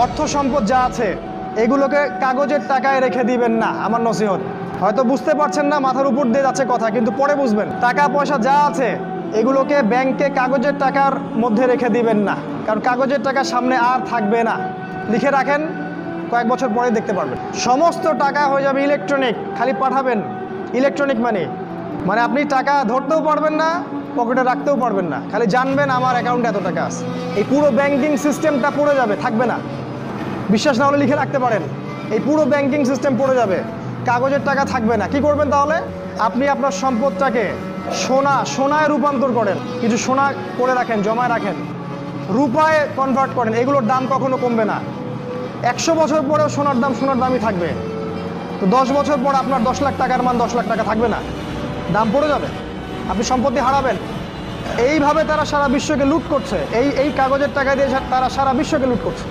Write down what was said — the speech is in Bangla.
অর্থ সম্পদ যা আছে এগুলোকে কাগজের টাকায় রেখে দিবেন না। আমার নসিহত, হয়তো বুঝতে পারছেন না, মাথার উপর দিয়ে যাচ্ছে কথা, কিন্তু পরে বুঝবেন। টাকা পয়সা যা আছে এগুলোকে ব্যাংকে কাগজের টাকার মধ্যে রেখে দিবেন না, কারণ কাগজের টাকা সামনে আর থাকবে না। লিখে রাখেন, কয়েক বছর পরে দেখতে পারবেন সমস্ত টাকা হয়ে যাবে ইলেকট্রনিক। খালি পাঠাবেন ইলেকট্রনিক মানি, মানে আপনি টাকা ধরতেও পারবেন না, পকেটে রাখতেও পারবেন না, খালি জানবেন আমার অ্যাকাউন্টে এত টাকা আছে। এই পুরো ব্যাংকিং সিস্টেমটা পড়ে যাবে, থাকবে না। বিশ্বাস না হলে লিখে রাখতে পারেন, এই পুরো ব্যাংকিং সিস্টেম পড়ে যাবে, কাগজের টাকা থাকবে না। কি করবেন তাহলে? আপনি আপনার সম্পদটাকে সোনায় রূপান্তর করেন, কিছু সোনা করে রাখেন, জমায় রাখেন, রূপায় কনভার্ট করেন। এগুলোর দাম কখনো কমবে না। 100 বছর পরেও সোনার দামই থাকবে। তো 10 বছর পর আপনার 10 লাখ টাকার মান 10 লাখ টাকা থাকবে না, দাম পড়ে যাবে, আপনি সম্পত্তি হারাবেন। এইভাবে তারা সারা বিশ্বকে লুট করছে, এই কাগজের টাকা দিয়ে তারা সারা বিশ্বকে লুট করছে।